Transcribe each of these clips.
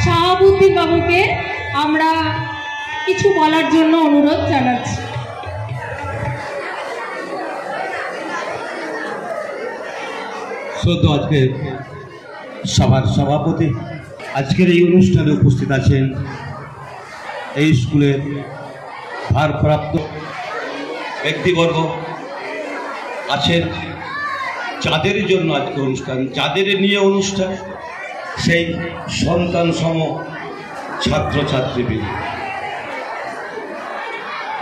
শাহাবুদ্দিন বাবুকে আমরা কিছু বলার জন্য অনুরোধ জানাচ্ছি। শ্রদ্ধেয় আজকের সভার সভাপতি, আজকের এই অনুষ্ঠানে উপস্থিত আছেন এই স্কুলের ভারপ্রাপ্ত ব্যক্তিবর্গ আছেন, যাদের জন্য আজকে অনুষ্ঠান, যাদের নিয়ে অনুষ্ঠান, সেই সন্তান সম ছাত্রছাত্রীবৃন্দ।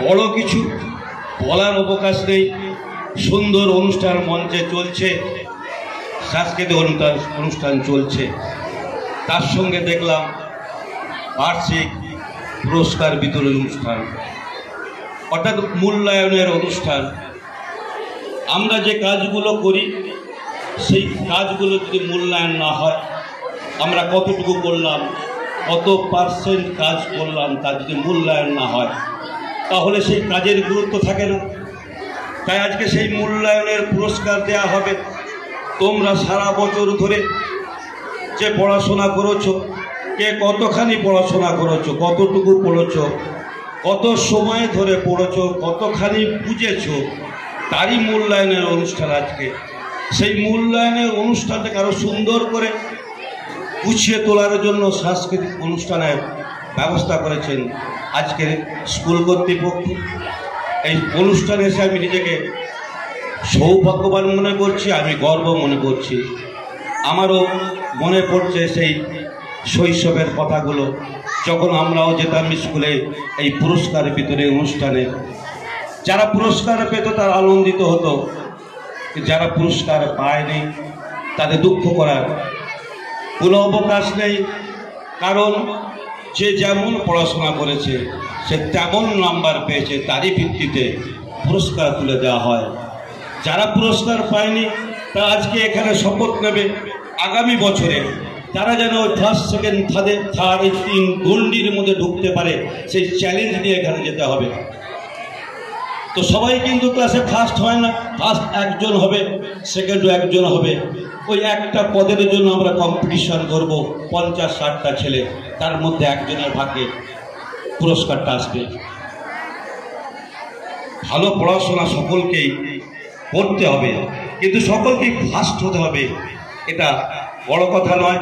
বড় কিছু বলার অবকাশ নেই, সুন্দর অনুষ্ঠান মঞ্চে চলছে, সাংস্কৃতিক অনুষ্ঠান চলছে, তার সঙ্গে দেখলাম বার্ষিক পুরস্কার বিতরণ অনুষ্ঠান, অর্থাৎ মূল্যায়নের অনুষ্ঠান। আমরা যে কাজগুলো করি সেই কাজগুলো যদি মূল্যায়ন না হয়, আমরা কতটুকু করলাম, কত পার্সেন্ট কাজ করলাম, তার যদি মূল্যায়ন না হয় তাহলে সেই কাজের গুরুত্ব থাকে না। তাই আজকে সেই মূল্যায়নের পুরস্কার দেওয়া হবে। তোমরা সারা বছর ধরে যে পড়াশোনা করেছো, কে কতখানি পড়াশোনা করেছো, কতটুকু পড়েছো, কত সময় ধরে পড়েছো, কতখানি বুঝেছো, তারই মূল্যায়নের অনুষ্ঠান আজকে। সেই মূল্যায়নের অনুষ্ঠানটাকে আরও সুন্দর করে গুছিয়ে তোলার জন্য সাংস্কৃতিক অনুষ্ঠানের ব্যবস্থা করেছেন আজকের স্কুল কর্তৃপক্ষ। এই অনুষ্ঠানে এসে আমি নিজেকে সৌভাগ্যবান মনে করছি, আমি গর্ব মনে করছি। আমারও মনে পড়ছে সেই শৈশবের কথাগুলো, যখন আমরাও যেতাম স্কুলে এই পুরস্কার বিতরণী অনুষ্ঠানে। যারা পুরস্কার পেত তারা আনন্দিত হতো, যারা পুরস্কার পায়নি তাদের দুঃখ করার কোনো অবকাশ নেই। কারণ যে যেমন পড়াশোনা করেছে, সে তেমন নাম্বার পেয়েছে, তারই ভিত্তিতে পুরস্কার তুলে দেওয়া হয়। যারা পুরস্কার পায়নি তারা আজকে এখানে শপথ নেবে আগামী বছরে তারা যেন ফার্স্ট সেকেন্ড থার্ড এই 3 গণ্ডির মধ্যে ঢুকতে পারে, সেই চ্যালেঞ্জ নিয়ে এখানে যেতে হবে। তো সবাই কিন্তু ক্লাসে ফার্স্ট হয় না, ফার্স্ট একজন হবে, সেকেন্ডও একজন হবে। ওই একটা পদের জন্য আমরা কম্পিটিশন করব, 50-60টা ছেলে, তার মধ্যে একজনের ভাগ্যে পুরস্কারটা আসবে। ভালো পড়াশোনা সকলকেই করতে হবে, কিন্তু সকলকেই ফার্স্ট হতে হবে, এটা বড় কথা নয়।